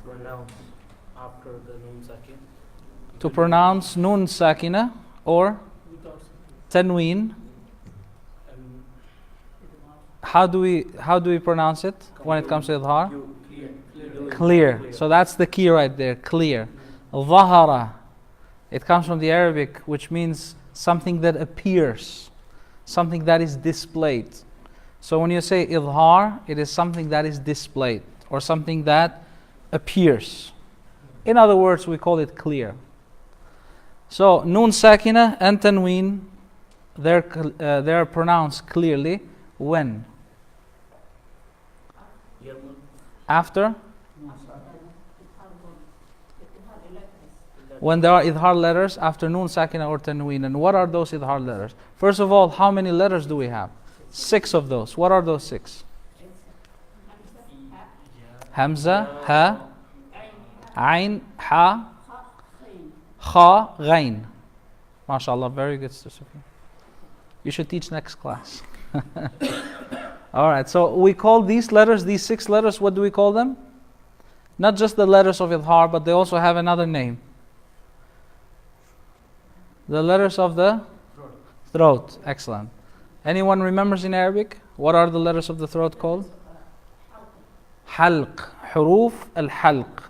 pronounce after the noon sakin. To pronounce noon sakina or tanween. And How do we pronounce it when it comes to idhar? clear. Clear. So that's the key right there. Clear. Zahara. It comes from the Arabic, which means something that appears, something that is displayed. So when you say idhar, it is something that is displayed or something that appears. In other words, we call it clear. So noon sakina and tanween, they're pronounced clearly when? After? When there are idhar letters after noon sakina or tanween. And what are those idhar letters? First of all, how many letters do we have? 6 of those. What are those 6? Hamza, ha, ayn, ha, kha, ghain. MashaAllah, very good, Sister Sophia. You should teach next class. Alright, so we call these letters, these 6 letters, what do we call them? Not just the letters of idhar, but they also have another name. The letters of the throat. Excellent. Anyone remembers in Arabic? What are the letters of the throat called? Halq. Huruf al-halq.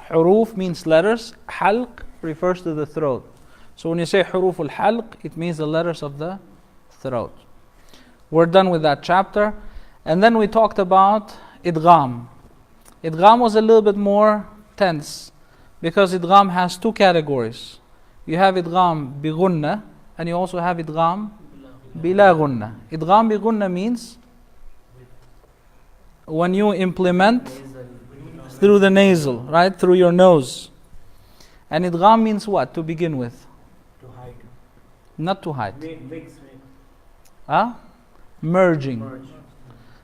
Huruf means letters. Halq refers to the throat. So when you say huruf al-halq, it means the letters of the throat. We're done with that chapter. And then we talked about idgham. Idgham was a little bit more tense because idgham has 2 categories. You have idgham bi gunna and you also have idgham bila gunna. Idgham bi gunna means when you implement through the nasal, right? Through your nose. And idgham means what to begin with? To hide. Not to hide. Mix. Huh? Merging. Merge.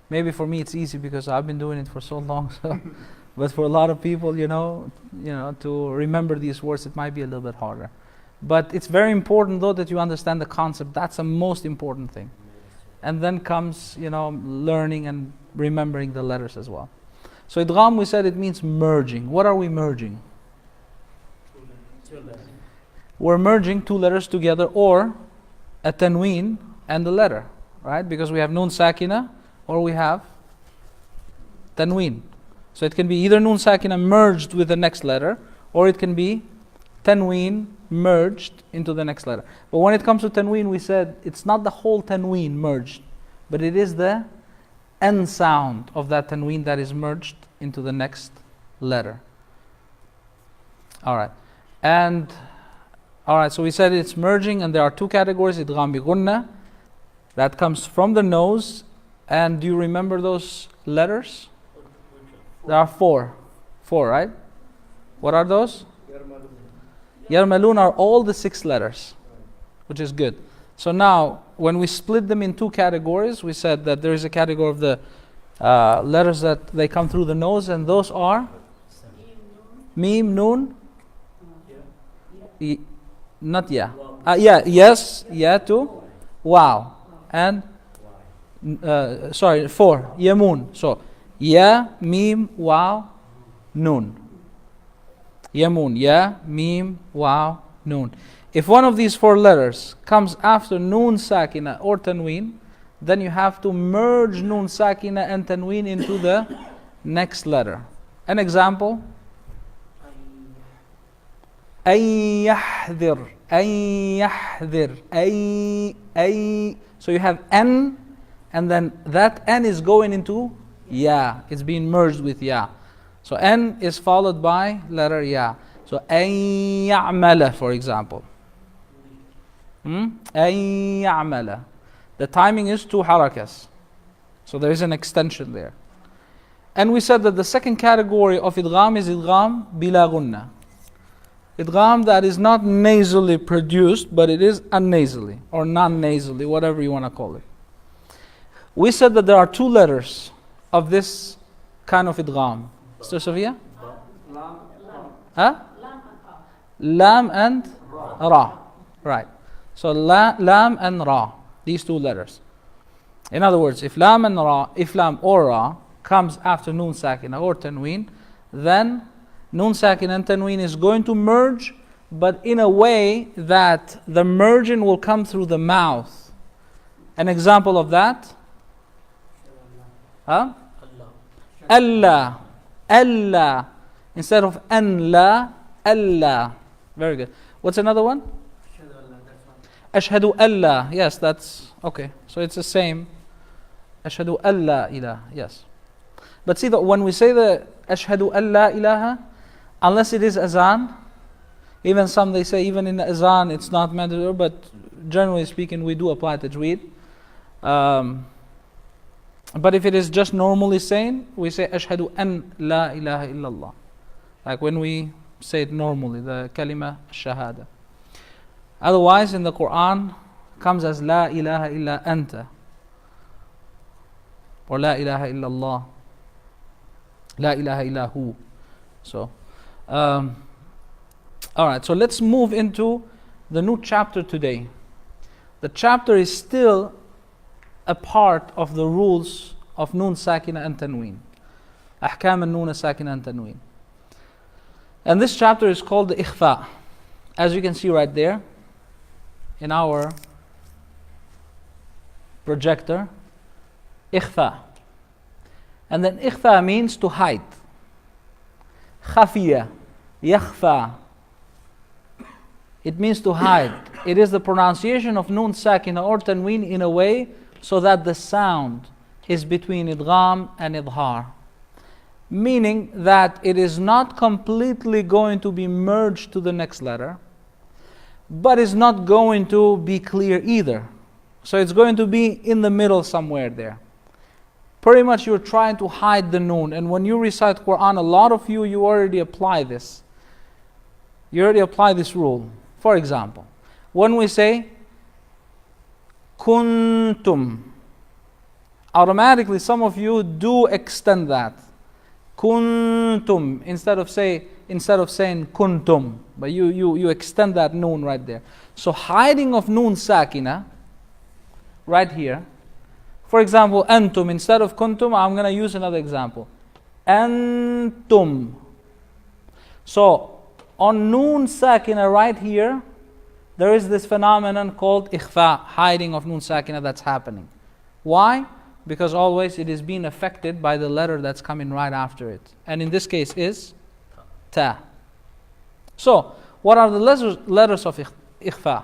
Maybe for me it's easy because I've been doing it for so long. So. But for a lot of people, you know, to remember these words, it might be a little bit harder. But it's very important though that you understand the concept. That's the most important thing. And then comes, learning and remembering the letters as well. So idgham, we said it means merging. What are we merging? We're merging 2 letters together or a tanween and the letter, right? Because we have noon sakina or we have tanween. So it can be either noon sakina merged with the next letter or it can be tanween merged into the next letter. But when it comes to tanween, we said it's not the whole tanween merged, but it is the end sound of that tanween that is merged into the next letter. Alright. So we said it's merging and there are 2 categories. Idgham bi gunna, that comes from the nose. And do you remember those letters? There are 4. 4, right? What are those? Yarmalun are all the 6 letters, which is good. So now, when we split them in 2 categories, we said that there is a category of the letters that they come through the nose, and those are Mim, Noon, not Ya. Yes, Ya to Wow. And, 4, Yamun. So, Ya, Mim, Wow, Noon. Yamun, Ya, Mim, Wow, Noon. If one of these 4 letters comes after Noon Sakina or Tanween, then you have to merge Noon Sakina and Tanween into the next letter. An example? Ay yahdir, ay yahdir, ay. So you have N, and then that N is going into Ya. It's being merged with Ya. So N is followed by letter Ya. So ay ya'mala, for example. Ay ya'mala. The timing is 2 harakas. So there is an extension there. And we said that the second category of idgham is idgham bila gunna. Idgham that is not nasally produced, but it is unnasally or non-nasally, whatever you want to call it. We said that there are 2 letters of this kind of idgham. Sister Sophia? Huh? Lam and Ra. Right. So Lam and Ra. These 2 letters. In other words, if Lam or Ra comes after Noon Sakina or Tanween, then Nun Sakin and Tanween is going to merge, but in a way that the merging will come through the mouth. An example of that? Huh? Allah. Allah. Instead of an la, Allah. Very good. What's another one? Ashhadu Allah. Yes, that's okay. So it's the same. Ashhadu Allah ilaha. Yes. But see that when we say the Ashhadu Allah ilaha, unless it is azan, even some they say even in the azan it's not mandatory, but generally speaking we do apply tajweed. But if it is just normally saying, we say Ashhadu an la ilaha illallah. Like when we say it normally, the kalima shahada. Otherwise in the Quran comes as La ilaha illa anta, or La ilaha illallah, La ilaha illahu. So alright, so let's move into the new chapter today. The chapter is still a part of the rules of Nun Sākinah and Tanwīn. Ahkam al-Nun Sākinah and Tanwīn. And this chapter is called the ikhfā. As you can see right there in our projector, ikhfā. And then ikhfā means to hide. Khafiya, yakhfā. It means to hide. It is the pronunciation of Nun Sākinah or Tanwīn in a way so that the sound is between idgham and idhar. Meaning that it is not completely going to be merged to the next letter, but is not going to be clear either. So it's going to be in the middle somewhere there. Pretty much you're trying to hide the noon. And when you recite Quran, a lot of you already apply this. You already apply this rule. For example, when we say kuntum, automatically some of you do extend that. Kuntum instead of saying kuntum, but you extend that noon right there. So hiding of Nun Sākinah right here. For example, antum instead of kuntum, I'm going to use another example. Antum. So on Nun Sākinah right here, there is this phenomenon called ikhfā, hiding of Nun Sākinah that's happening. Why? Because always it is being affected by the letter that's coming right after it. And in this case is ta. So, what are the letters of ikhfā?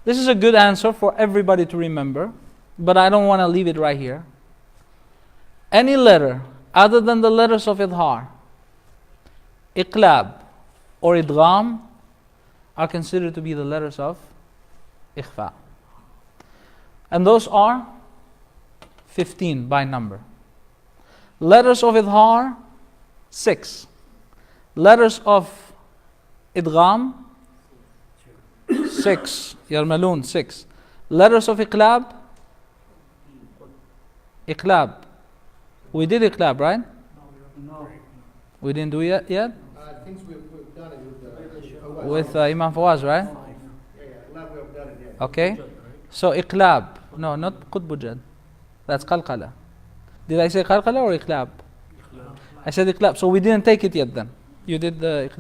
This is a good answer for everybody to remember, but I don't want to leave it right here. Any letter other than the letters of idhar, iqlab, or idgham are considered to be the letters of ikhfā. And those are 15 by number. Letters of idhar, 6. Letters of idgham, 6. Yarmalun, 6. Letters of iqlab, iqlab. We did iqlab, right? No. We didn't do it yet? I think we've done it With Imam Fawaz, right? Yeah, iqlab we have done it, yeah. Okay. So iqlab. No, not qutbujad. That's qalqala. Did I say qalqala or iqlab? I said iqlab. So we didn't take it yet then. You did the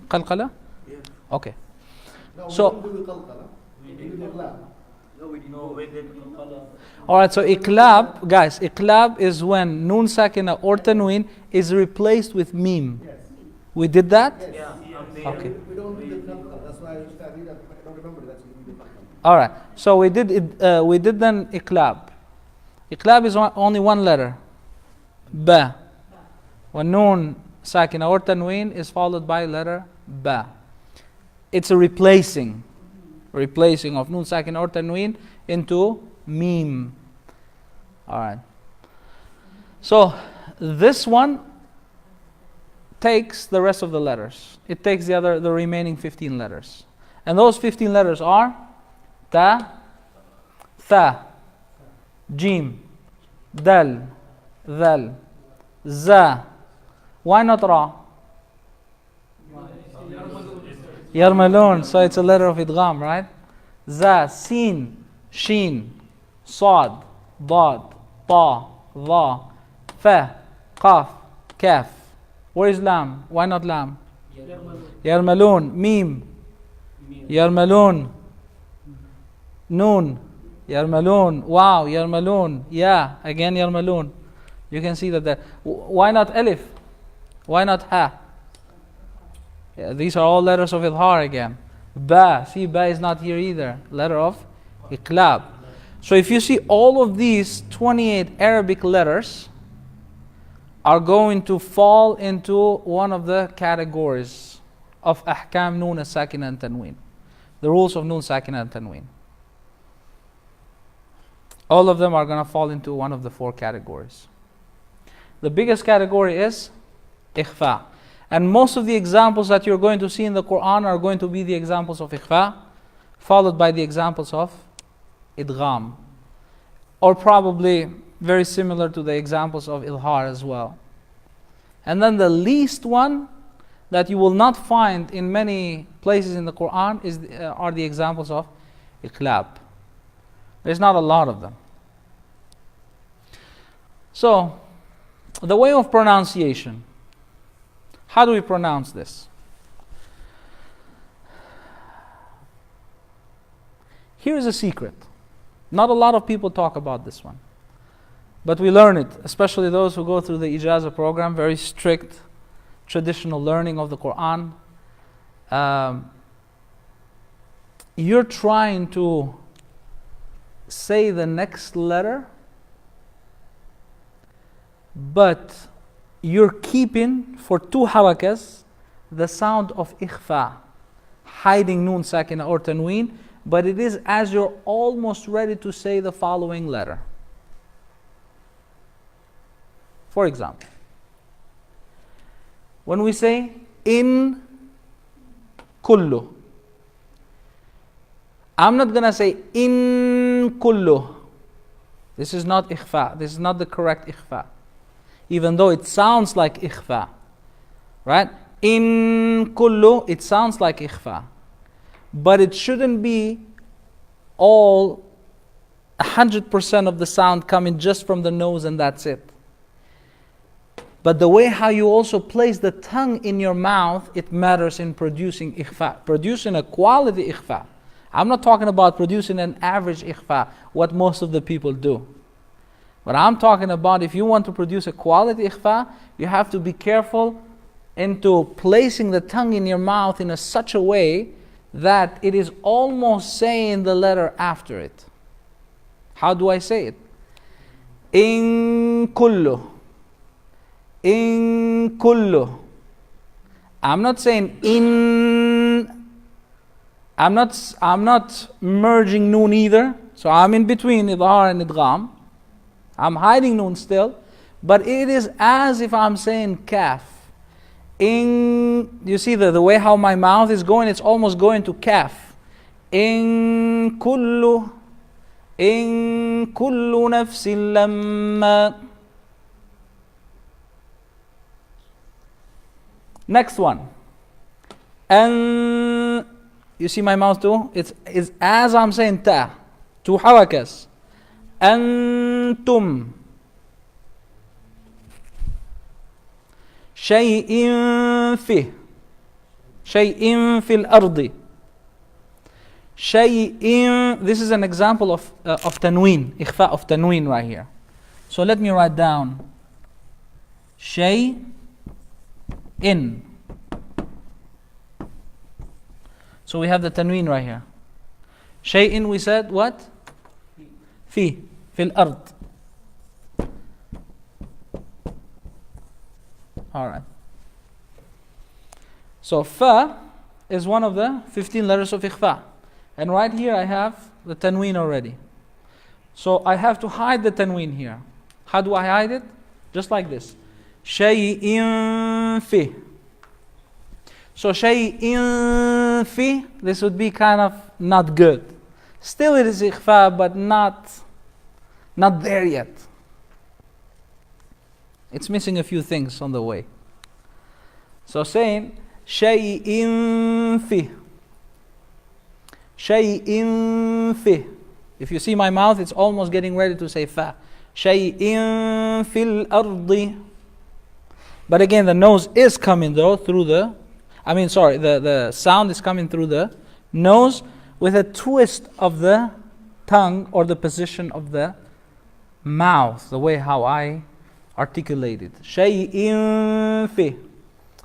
qalqala? Yeah. Okay. No, So- we didn't do qalqala. We did iqlab. No, we did color. Alright, so iqlab, guys, iqlab is when Nun Sākinah or Tanwīn is replaced with mim. Yes. We did that? Yes. Yeah, Okay. We don't do the qalqala. That's why I don't remember that we did the qalqala. Alright, so we did then iqlab. Iqlab is only one letter. Ba. When Nun Sākinah or Tanwīn is followed by letter ba. It's a replacing of Nun Sākinah or Tanwīn into mim. Alright. So this one takes the rest of the letters. It takes the remaining 15 letters. And those 15 letters are ta, tha, jim, dal, dhal, za. Why not ra? Yarmalun. So it's a letter of idgham, right? Za, sin, sheen, sad, dad, ta, dha, fa, qaf, kaf. Where is lam? Why not lam? Yarmalun. Mim. Yarmalun. Noon. Yarmalun. Wow. Yarmalun. Yeah. Again Yarmalun. You can see that there. Why not alif? Why not ha? Yeah, these are all letters of idhar again. Ba. See, ba is not here either. Letter of iqlab. So if you see all of these 28 Arabic letters are going to fall into one of the categories of ahkam noon, sākinah and tanwīn. The rules of noon, sākinah and tanwīn. All of them are going to fall into one of the 4 categories. The biggest category is ikhfā. And most of the examples that you're going to see in the Quran are going to be the examples of ikhfā, followed by the examples of idgham, or probably very similar to the examples of idhar as well. And then the least one that you will not find in many places in the Quran are the examples of iqlab. There's not a lot of them. So, the way of pronunciation. How do we pronounce this? Here is a secret. Not a lot of people talk about this one. But we learn it, especially those who go through the Ijaza program, very strict, traditional learning of the Quran. You're trying to say the next letter, but you're keeping for 2 harakas the sound of ikhfā, hiding noon, sākinah or tanwīn, but it is as you're almost ready to say the following letter. For example, when we say in kullu, I'm not going to say in kullu. This is not ikhfā. This is not the correct ikhfā. Even though it sounds like ikhfā. Right? In kullu, it sounds like ikhfā. But it shouldn't be all 100% of the sound coming just from the nose and that's it. But the way how you also place the tongue in your mouth, it matters in producing ikhfā. Producing a quality ikhfā. I'm not talking about producing an average ikhfā, what most of the people do. But I'm talking about if you want to produce a quality ikhfā, you have to be careful into placing the tongue in your mouth in such a way that it is almost saying the letter after it. How do I say it? In kullu. In kullu. I'm not saying in. I'm not merging noon either. So I'm in between idhar and idgham. I'm hiding noon still, but it is as if I'm saying kaf. In, you see the way how my mouth is going, it's almost going to kaf. In kullu nafsin lamma. Next one. And you see my mouth too? It's as I'm saying ta. 2 harakas. أنتم شيء فيه شيء في الأرض شيء. This is an example of tanwīn, ikhfā of tanwīn right here. So let me write down شيء in. So we have the tanwīn right here. شيء, we said what? في الأرض. Alright. So fa is one of the 15 letters of ikhfā. And right here I have the tanwīn already. So I have to hide the tanwīn here. How do I hide it? Just like this. شيء في. So شيء في, this would be kind of not good. Still it is ikhfā, but not there yet. It's missing a few things on the way. So saying شيء في. شيء في. If you see my mouth, it's almost getting ready to say fa. شيء في الأرض. But again, the nose is coming though through the, the sound is coming through the nose with a twist of the tongue or the position of the mouth, the way how I articulate it. Shay'in fi.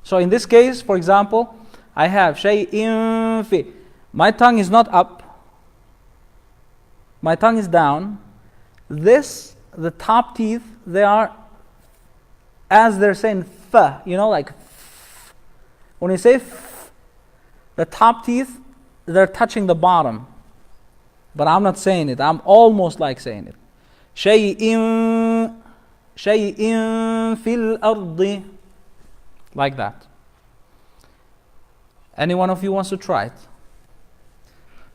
So in this case, for example, I have shay'in fi. My tongue is not up. My tongue is down. This, the top teeth, they are, as they're saying fa, like f. When you say f, the top teeth, they're touching the bottom. But I'm not saying it. I'm almost like saying it. Shay'in fil ardi. Like that. Any one of you wants to try it?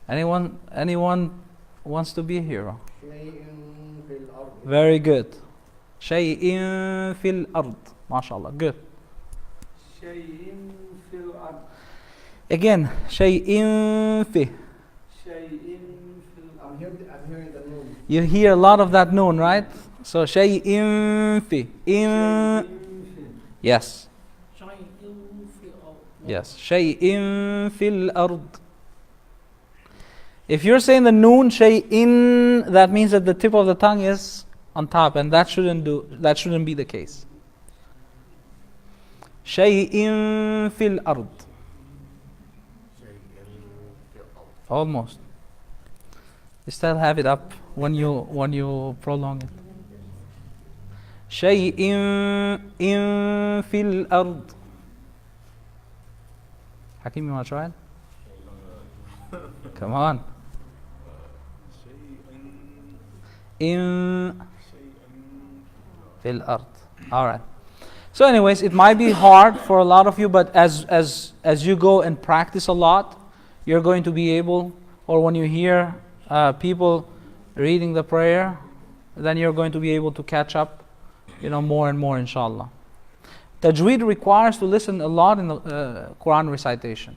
Anyone wants to be a hero? Very good. Shay'in fil ard. MashaAllah. Good. Shay'in fil ard. Again, shay'in fi. Shay'in fil ard. I'm hearing the noon. You hear a lot of that noon, right? So shay'in fi. In. Yes. Yes. Shay'in fil ard. If you're saying the noon shay'in, that means that the tip of the tongue is on top, and that shouldn't be the case. Shay'in fil ard. Almost. You still have it up when you prolong it. Shay'in fil ard. Hakim, you want to try it? Come on. In fil ard. All right. So anyways, it might be hard for a lot of you, but as you go and practice a lot, you're going to be able, or when you hear people reading the prayer, then you're going to be able to catch up, more and more, inshallah. Tajweed requires to listen a lot in the Quran recitation.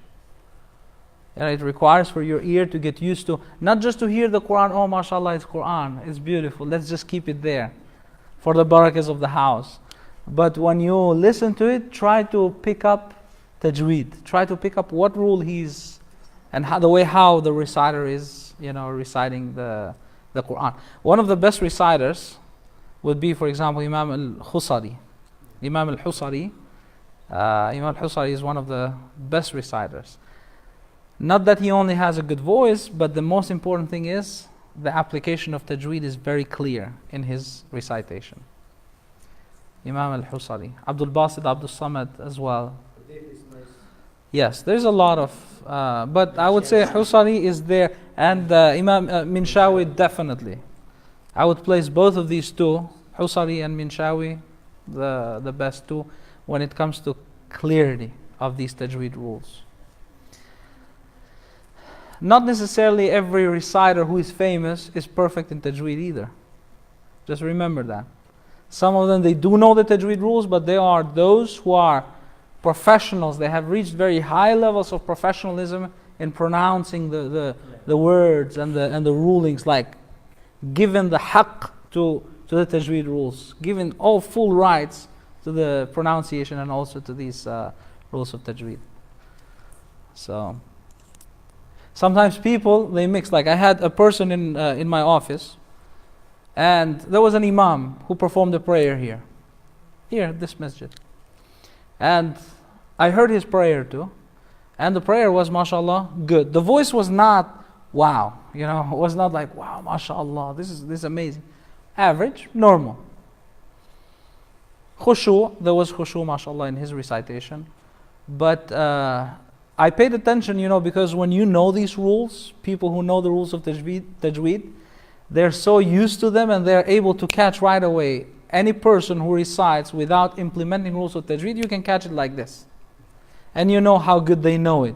And it requires for your ear to get used to, not just to hear the Quran, oh mashallah, it's Quran, it's beautiful, let's just keep it there for the barakas of the house. But when you listen to it, try to pick up Tajweed. Try to pick up what rule he's, and how the reciter is, reciting the Quran. One of the best reciters would be, for example, Imam al-Husari. Imam al-Husari is one of the best reciters. Not that he only has a good voice, but the most important thing is the application of Tajweed is very clear in his recitation. Imam al-Husari. Abdul Basit, Abdul Samad as well. Yes, there's a lot of, but I would say Husari is there, and Imam Minshawi definitely. I would place both of these two, Husari and Minshawi, the best two, when it comes to clarity of these Tajweed rules. Not necessarily every reciter who is famous is perfect in Tajweed either. Just remember that. Some of them, they do know the Tajweed rules, but they are those who are professionals. They have reached very high levels of professionalism in pronouncing the words and the rulings, like given the haqq to the Tajweed rules, given all full rights to the pronunciation and also to these rules of Tajweed. So sometimes people, they mix. Like I had a person in my office, and there was an Imam who performed a prayer here at this masjid. And I heard his prayer too, and the prayer was, mashallah, good. The voice was not wow, it was not like, wow, mashallah, this is amazing. Average, normal. Khushu, there was khushu, mashallah, in his recitation. But I paid attention, because when you know these rules, people who know the rules of Tajweed, they're so used to them and they're able to catch right away. Any person who recites without implementing rules of Tajweed, you can catch it like this. And you know how good they know it.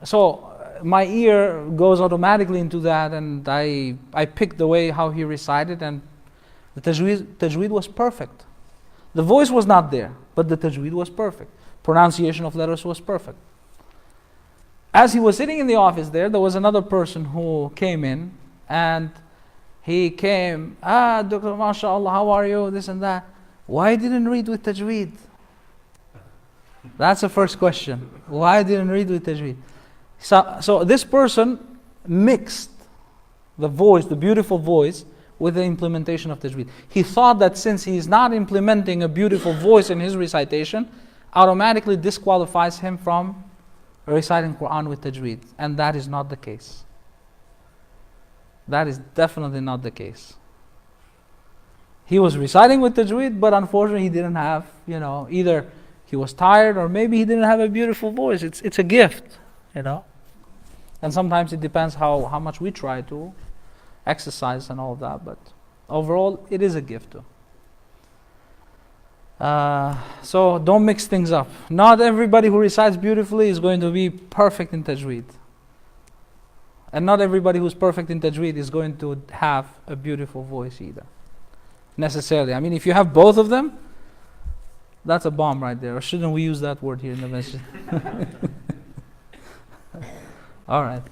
So my ear goes automatically into that, and I picked the way how he recited, and the Tajweed was perfect. The voice was not there, but the Tajweed was perfect. Pronunciation of letters was perfect. As he was sitting in the office there was another person who came in, and he came, Dr. MashaAllah, how are you, this and that. Why didn't read with tajweed? That's the first question. Why didn't read with tajweed? So this person mixed the voice, the beautiful voice, with the implementation of tajweed. He thought that since he is not implementing a beautiful voice in his recitation, automatically disqualifies him from reciting Quran with tajweed. And that is not the case. That is definitely not the case. He was reciting with tajweed, but unfortunately he didn't have, either he was tired or maybe he didn't have a beautiful voice. It's a gift, And sometimes it depends how much we try to exercise and all of that, but overall it is a gift too. So don't mix things up. Not everybody who recites beautifully is going to be perfect in tajweed. And not everybody who's perfect in tajweed is going to have a beautiful voice either, necessarily. I mean, if you have both of them, that's a bomb right there. Or shouldn't we use that word here in the masjid? All right.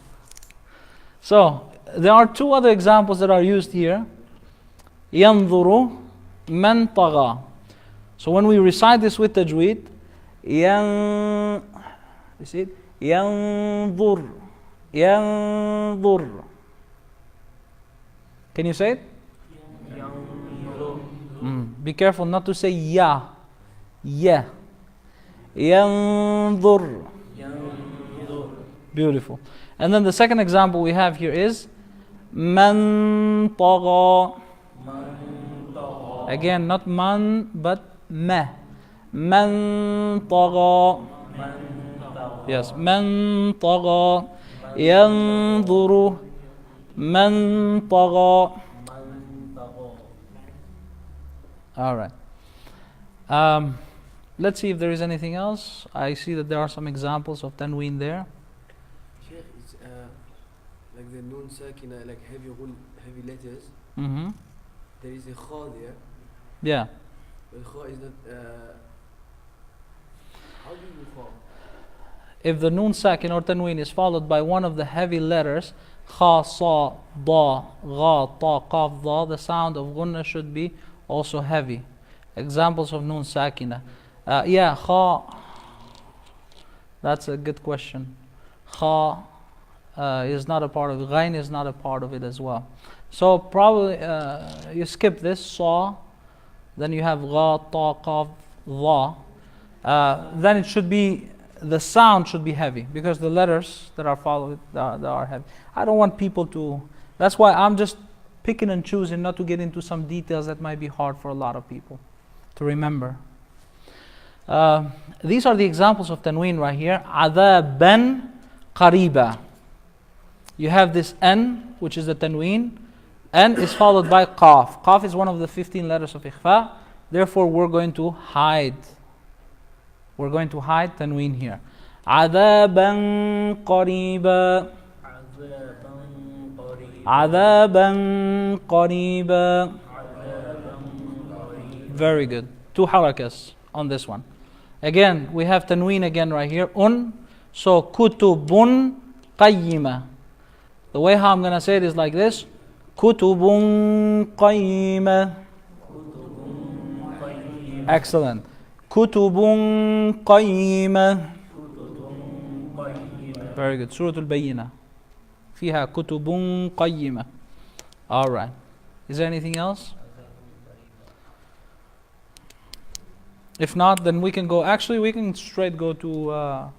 So there are two other examples that are used here. يَنْظُرُ مَنْ طَغَى. So when we recite this with tajweed, you see it? يَنْظُرُ. يَنْظُرُ. Can you say it? Be careful not to say ya. Yeah. يَنْظُرُ. Beautiful. And then the second example we have here is مَنْ طَغَى. Again, not man, but ma. مَنْ طَغَى. Yes, مَنْ طَغَى. يَنْظُرُ مَنْ طَغَى. All right. Let's see if there is anything else. I see that there are some examples of tanween there. Sheikh, it's like the nun Sākinah, like heavy letters. Mm-hmm. There is a kha there. Yeah. But kha is not. How do you kha? If the nun sakin or tanween is followed by one of the heavy letters, kha, sa, da, gha, ta, qaf, dha, the sound of gunna should be also heavy. Examples of nun sakina. Yeah, kha. That's a good question. Kha is not a part of it. Ghain is not a part of it as well. So probably you skip this, sa. Then you have gha, ta, qaf, dha. Then it should be, the sound should be heavy because the letters that are followed they are heavy. I don't want people to, that's why I'm just picking and choosing not to get into some details that might be hard for a lot of people to remember. These are the examples of tanween right here. عَذَابًا قَرِيبًا. You have this N, which is the tanween. N is followed by qaf. Qaf is one of the 15 letters of ikhfā. Therefore, we're going to hide. We're going to hide tanween here. عَذَابًا قَرِيبًا. عَذَابًا قَرِيبًا. Very good. 2 harakas on this one. Again, we have tanween again right here. So kutubun qayyima. The way how I'm going to say it is like this. Kutubun qayyima. Excellent. Kutubun qayyima. Very good. Surah Al-Bayyinah. فيها كتب قيمة. All right. Is there anything else? If not, then we can go. Actually, we can straight go to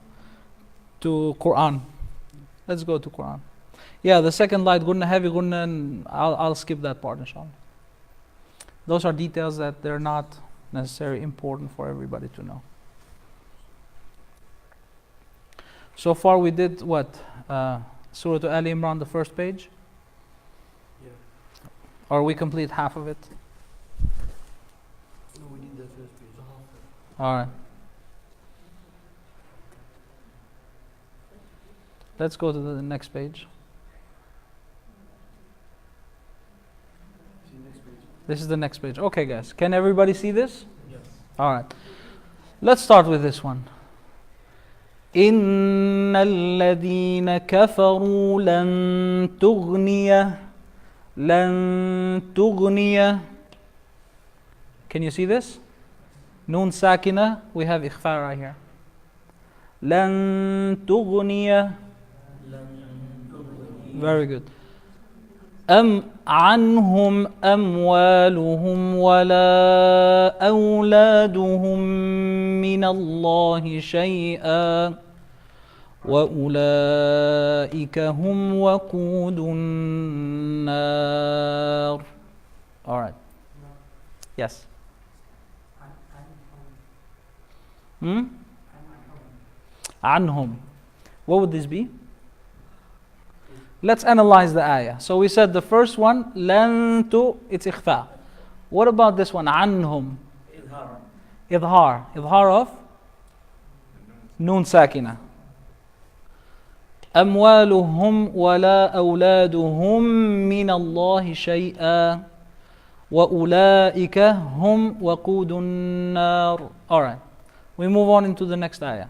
Quran. Let's go to Quran. Yeah, the second light gunna, heavy gunna, and I'll skip that part, inshallah. Those are details that they're not necessarily important for everybody to know. So far, we did what? Surah Al Imran, the first page? Yeah. Or we complete half of it? No, we did the first page. Alright. Let's go to the next page. This is the next page. Okay, guys. Can everybody see this? Yes. Alright. Let's start with this one. إن الذين كفروا لن تغني. Can you see this? Noon Sākinah, we have ikhfā right here. لن تغني. Very good. عنهم أموالهم ولا أولادهم من الله شيئا وأولئك هم وقود النار. All right. Yes. عنهم. What would this be? Let's analyze the ayah. So we said the first one, لن to, it's ikhfā. What about this one, عنهم? إظهار. إظهار of noon ساكنة. أموالهم ولا أولادهم من الله شيئا وأولئك هم وقود النار. Alright, we move on into the next ayah.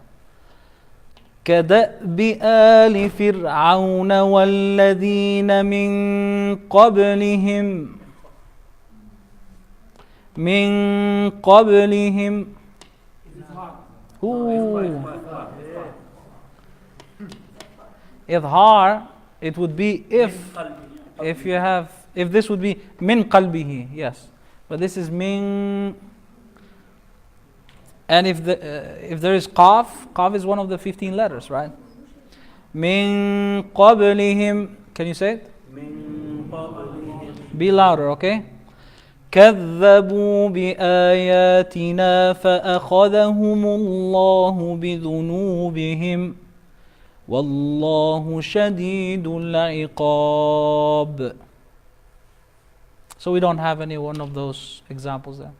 كدأب آل فرعون والذين من قبلهم إظهار, it would be if this would be من قلبه, yes, but this is من. And if there is qaf is one of the 15 letters, right? من قبلهم, can you say it? Be louder, okay? كذبوا بآياتنا فأخذهم الله بذنوبهم والله شديد العقاب. So we don't have any one of those examples there.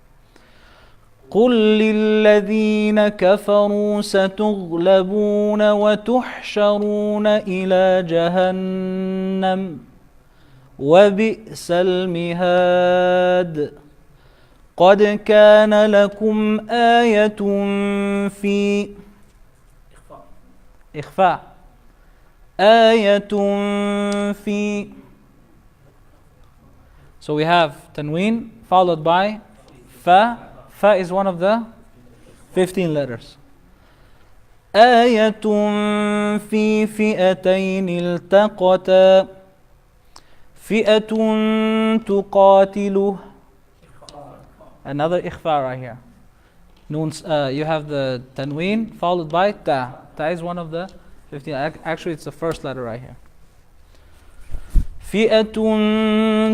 قل للذين كفروا ستغلبون وتحشرون إلى جهنم وبئس المهاد. قد كان لكم آية في إخفاء آية في. So we have Tanwīn followed by Fa. Fa is one of the 15 letters. آية في فئتين التقتا فئة تقاتل. Another ikhfā right here. You have the Tanwīn followed by Ta. Ta is one of the 15. Actually, it's the first letter right here. فئة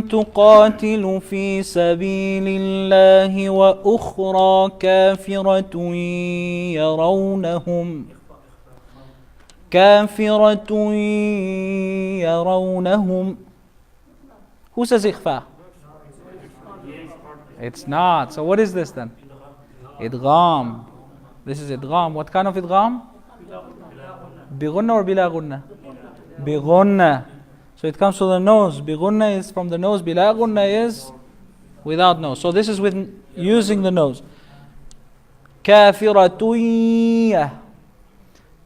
تقاتل في سبيل الله وأخرى كافرة يرونهم. Who says ikhfā? It's not. So what is this then? Idgham. This is idgham. What kind of idgham? بغنة or bila gunna? بغنة. So it comes to the nose. Bighunna is from the nose. Bila gunna is without nose. So this is with using the nose. Kafiratuyya.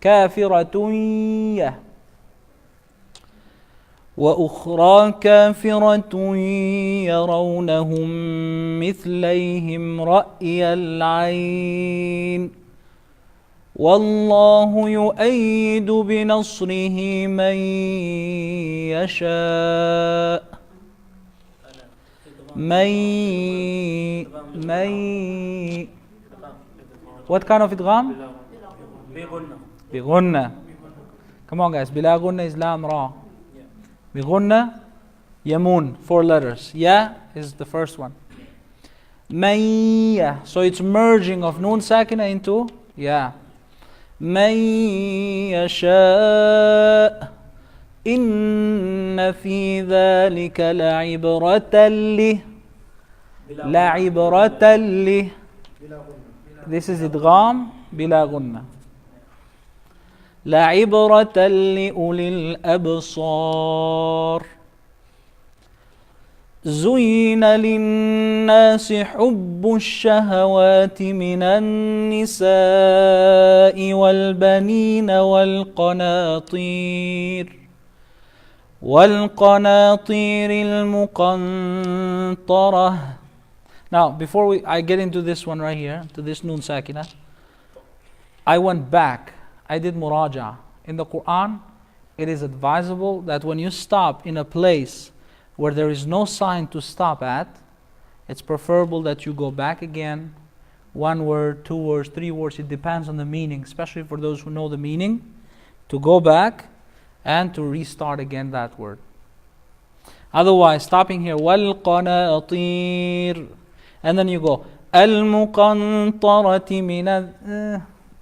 Kafiratuyya. وأخرى كافرة يرونهم مثليهم رأي العين والله يؤيد بنصره من يشاء. What kind of idgham? بغنة. Come on guys, bila gunna is lam ra. بغنة yamun, 4 letters. Ya is the first one. Mayya. So it's merging of noon sakina into ya. من يشاء إن في ذلك لعبرة له. This is idgham bila gunna. لعبرة لأولي الأبصار. زين للناس حب الشهوات من النساء والبنين والقناطير المقنطرة Now, before I get into this one right here, to this Noon Sākinah, I went back. I did muraja. In the Quran, it is advisable that when you stop in a place where there is no sign to stop at, it's preferable that you go back again, 1 word, 2 words, 3 words, it depends on the meaning, especially for those who know the meaning, to go back and to restart again that word. Otherwise, stopping here, وَالْقَنَاطِيرِ, and then you go, الْمُقَنْطَرَةِ مِنَ,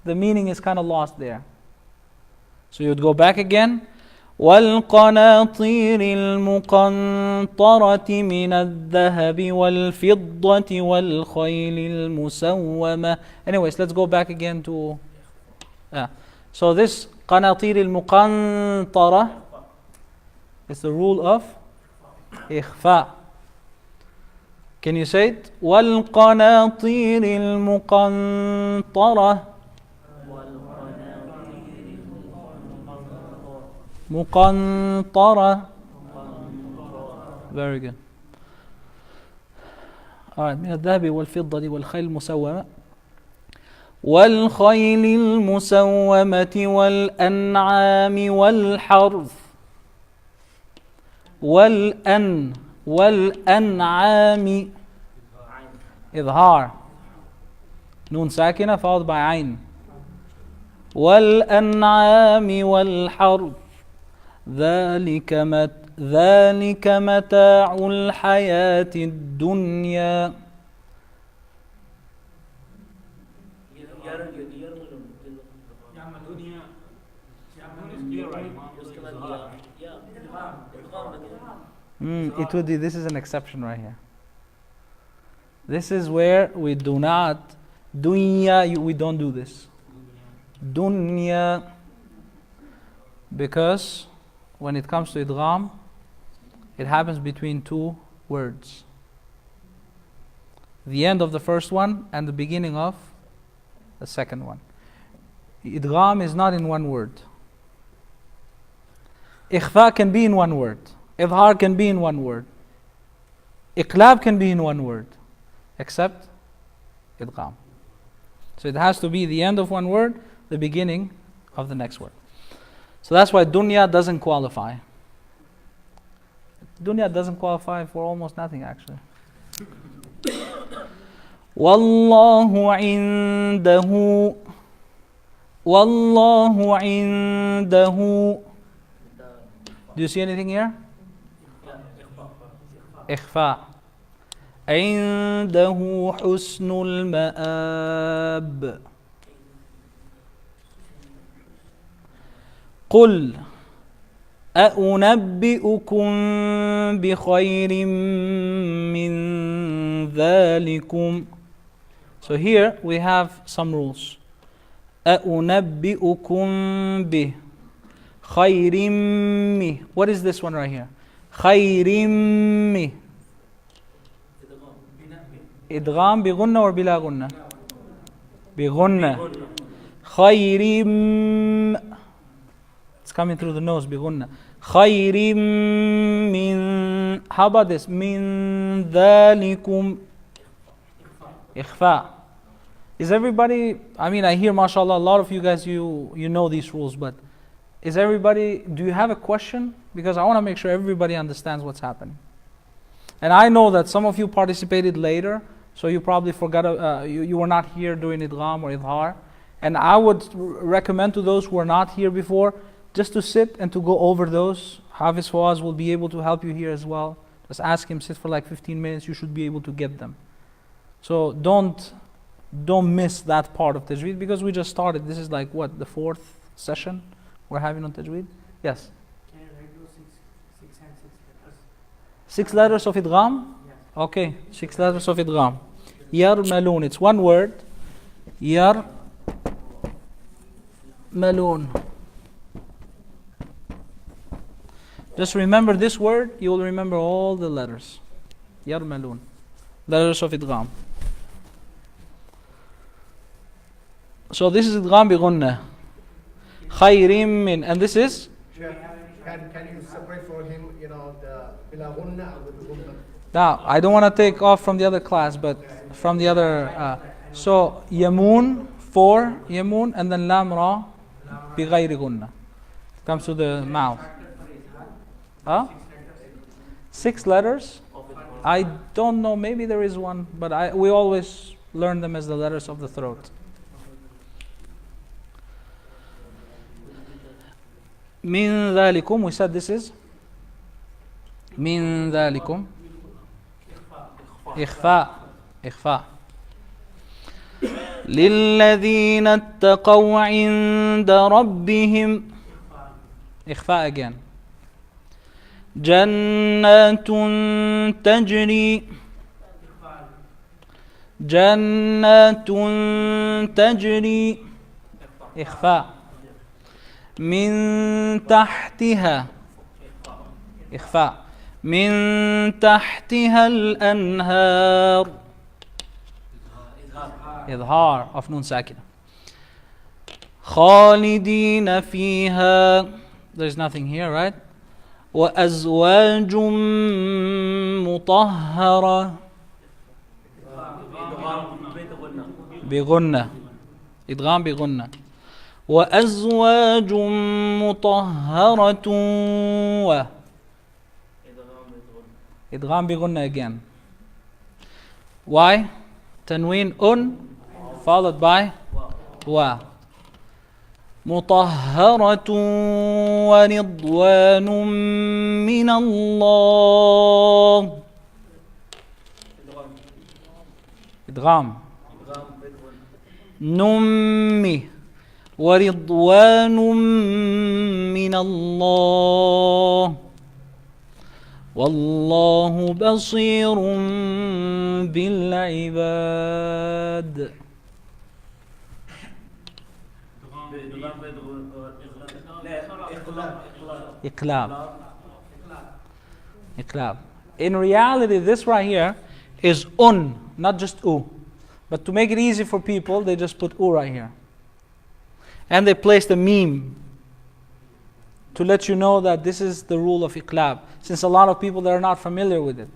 the meaning is kind of lost there. So you would go back again, وَالْقَنَاطِيرِ الْمُقَنْطَرَةِ مِنَ الذَّهَبِ وَالْفِضَّةِ وَالْخَيْلِ الْمُسَوَّمَةِ. Anyways, let's go back again to... So this قَنَاطِيرِ الْمُقَنْطَرَةِ is the rule of ikhfā. Can you say it? وَالْقَنَاطِيرِ الْمُقَنْطَرَةِ مقنطرة. Very good. Alright, من الذهب والفضة والخيل المسومة والخيل المسومة والأنعام والحرث والأنعام إظهار نون ساكنة followed by عين والأنعام والحرث ذلك متاع الحياة الدنيا. It would be, this is an exception right here. This is where we do not, dunya, we don't do this. Dunya, because when it comes to idgham, it happens between 2 words. The end of the first one and the beginning of the second one. Idgham is not in 1 word. Ikhfā can be in 1 word. Idhar can be in 1 word. Iqlab can be in 1 word. Except idgham. So it has to be the end of 1 word, the beginning of the next word. So that's why dunya doesn't qualify. Dunya doesn't qualify for almost nothing actually. Wallahu indahu. Wallahu indahu. Do you see anything here? Ikhfā. Indahu husnul ma'ab. قل أأنبئكم بخير من ذلكم. So here we have some rules. أأنبئكم بخير من. What is this one right here? خير من. إدغام بغنة or بلا غنة؟ بغنة. خير من. It's coming through the nose, بغنة. خير من. How about this? من ذلكم. إخفاء. Is everybody, I mean, I hear, mashallah, a lot of you guys, you know these rules, but is everybody, do you have a question? Because I want to make sure everybody understands what's happening. And I know that some of you participated later, so you probably forgot, you were not here during idgham or idhar. And I would recommend to those who were not here before, just to sit and to go over those. Hafiz Fawaz will be able to help you here as well. Just ask him, sit for like 15 minutes, you should be able to get them. So don't miss that part of Tajweed, because we just started. This is like what, the 4th session we're having on Tajweed? Yes? Can you write those six and 6 6 letters? letters of idgham? Yes. Okay, 6 letters of idgham. Yarmalun, it's 1 word. Yarmalun. Just remember this word, you will remember all the letters. Yarmalun. Letters of idgham. So this is idgham bi ghunnah. Khayrim min. And this is? Can you separate for him, the bila ghunna and with ghunna? Now, I don't want to take off from the other class, but from the other. So, yamun, 4, yamun, and then lam ra, bighayri gunna. Comes to the mouth. Huh? 6 letters? I don't know, maybe there is one, but we always learn them as the letters of the throat. Min dhalikum, we said this is? Min dhalikum. ikhfā. ikhfā. للذين اتقوا عند ربهم. ikhfā again. جنات تجري. جنات تجري. ikhfā. من تحتها. ikhfā. من تحتها الأنهار. إظهار of nun ساكنة. خالدين فيها. There's nothing here, right? وأزواج مطهرة. بغنة. إدغام بغنة. وأزواج مطهرة و إدغام بغنة again. Why? Tanwīn followed by wa. مطهرة ورضوان من الله. إدغام. نمي ورضوان من الله والله بصير بالعباد. إقلاب. إقلاب. In reality, this right here is not just u. But to make it easy for people, they just put u right here. And they place the meme to let you know that this is the rule of iqlab, since a lot of people that are not familiar with it.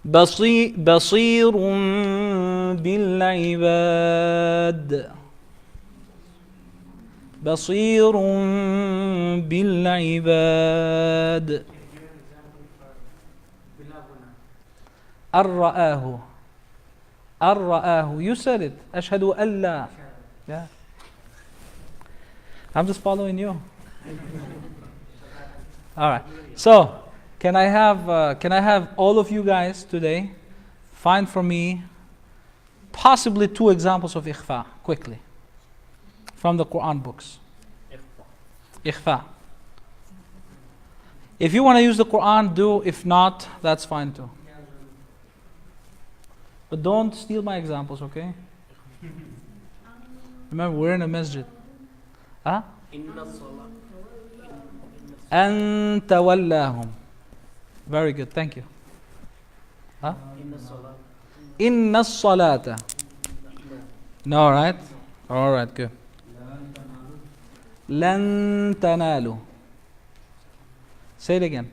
بصير بالعباد. بصير بالعباد. الرآه. الرآه. You said it. أشهد أن لا. Yeah. I'm just following you. All right. So, can I have all of you guys today find for me possibly 2 examples of ikhfā quickly from the Quran books? Ikhfā. If you want to use the Quran, do. If not, that's fine too. But don't steal my examples, okay? Remember, we're in a masjid. Huh? أن تولاهم. Very good, thank you. Huh? إن الصلاة. No, right? All right, good. لن تنالوا. Say it again.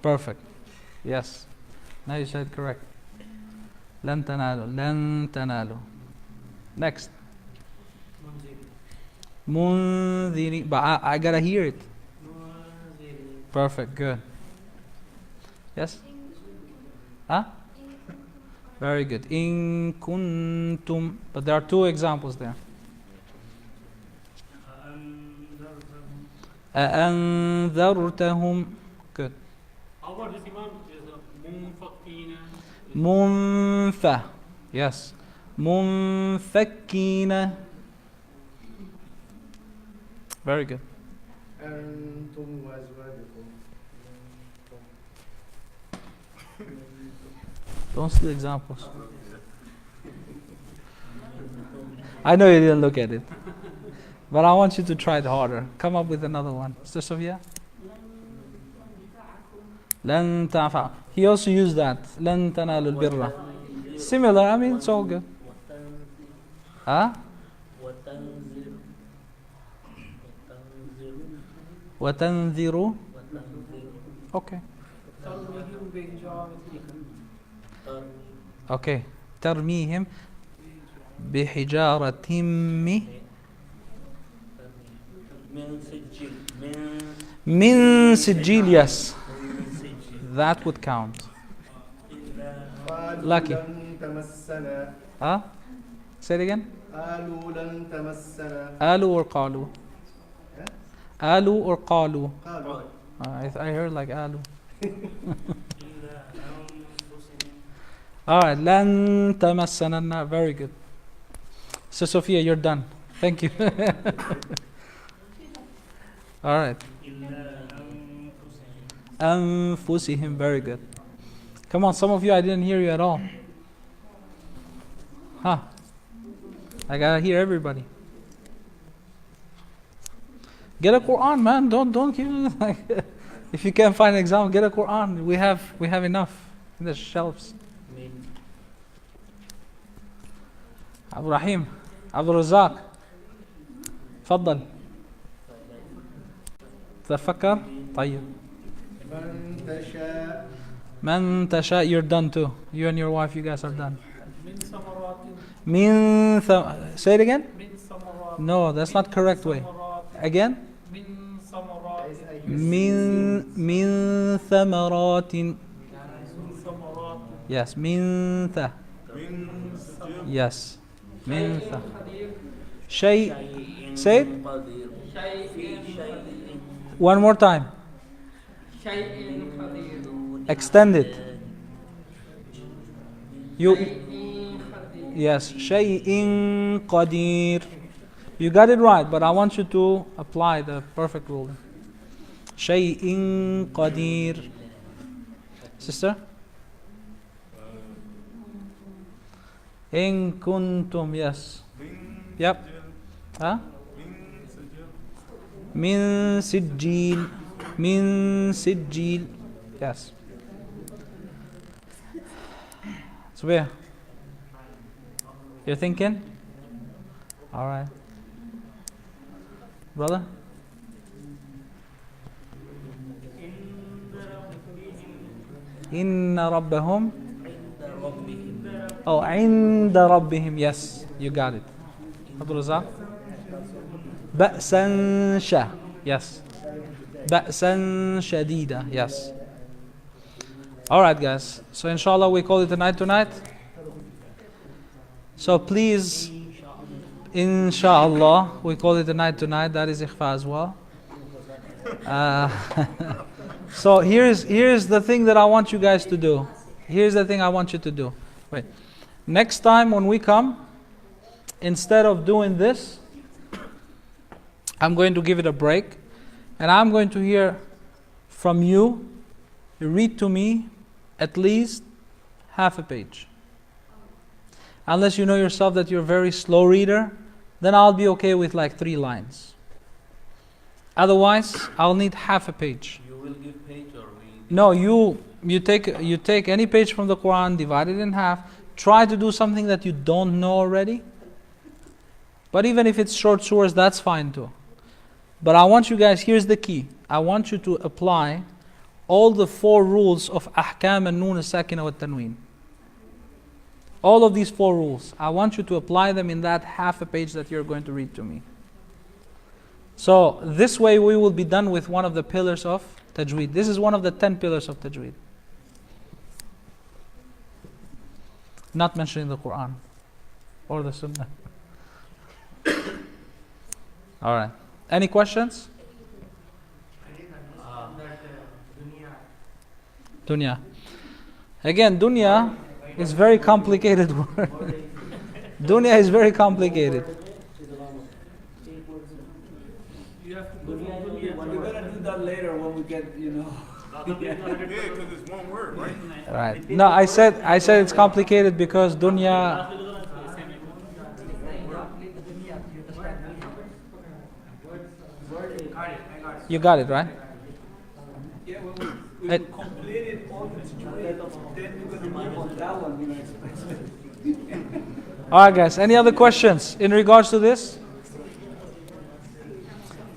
Perfect. Yes. Now you said correct. لن تنالوا. لن تنالوا. Next. منذرين. But I gotta hear it. Perfect, good. Yes? Huh? Very good. إن كنتم. But there are 2 examples there. أأنذرتهم. Good. How about this Imam? Is munfaqina? منفة. Yes. منفكين. Very good. أنتم وأزواجكم. Don't steal examples. I know you didn't look at it, but I want you to try it harder. Come up with another one. Sister Sophia? لن تنفع. He also used that. لن تنالوا البر. Similar, I mean, it's all good. Huh? وتنذر. Okay. Okay. ترميهم بحجارة من سجيل. Yes, that would count. Lucky. لن تمسنا Huh? Say it again. قالوا لن تمسنا آلو or قالوا? آلو or قالوا? قالوا I heard like آلو. Alright, لن تمسنا النار. Very good. So Sophia, you're done. Thank you. Alright. أنفسهم. Very good. Come on, some of you, I didn't hear you at all. Huh? I gotta hear everybody. Get a Quran, man. Don't keep like. If you can't find an example, get a Quran. We have enough in the shelves. Abdul Rahim, Abdul Razak. تفضل. تفكر. طيب. من تشاء من تشاء. You're done too. You and your wife, you guys are done. Say it again. No, that's not correct way. Again. من ثمرات. Yes. من ث. Yes. من ث. شيء. Say it. One more time. Extend it. You. Yes. شيء قدير. You got it right, but I want you to apply the perfect ruling. شيء قدير. Sister? إن كنتم. Yes. Yep. Huh? من سجيل. من سجيل. Yes. So where? You're thinking? All right. Brother? إن ربهم. Oh, عند ربهم. Yes, you got it. Abdul Razak? بأسا شا. Yes. بأسا شديدا. Yes. Alright guys, so inshallah we call it a night tonight. So please, inshallah, we call it a night tonight. That is ikhfā as well. So here's the thing that I want you guys to do. Here's the thing I want you to do. Wait. Next time when we come, instead of doing this, I'm going to give it a break. And I'm going to hear from you. Read to me at least half a page. Unless you know yourself that you're a very slow reader, then I'll be okay with like 3 lines. Otherwise, I'll need half a page. You will give page or we? No, you take any page from the Quran, divide it in half, try to do something that you don't know already. But even if it's short surahs, that's fine too. But I want you guys, here's the key. I want you to apply all the 4 rules of ahkam and noon, Sākinah, and Tanwīn. All of these 4 rules, I want you to apply them in that half a page that you're going to read to me. So this way we will be done with one of the pillars of Tajweed. This is one of the 10 pillars of Tajweed. Not mentioning the Quran or the Sunnah. Alright. Any questions? Dunya. Again, dunya is very complicated word. Dunya is very complicated. We're gonna do that later when we get, Yeah, because it's one word, right? Right. No, I said it's complicated because dunya. You got it, right? Yeah, when we completed all the situation, then we're gonna move on that one, Alright guys, any other questions in regards to this?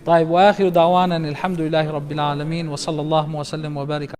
طيب وآخر دعوانا الحمد لله رب العالمين وصلى الله وسلم وبارك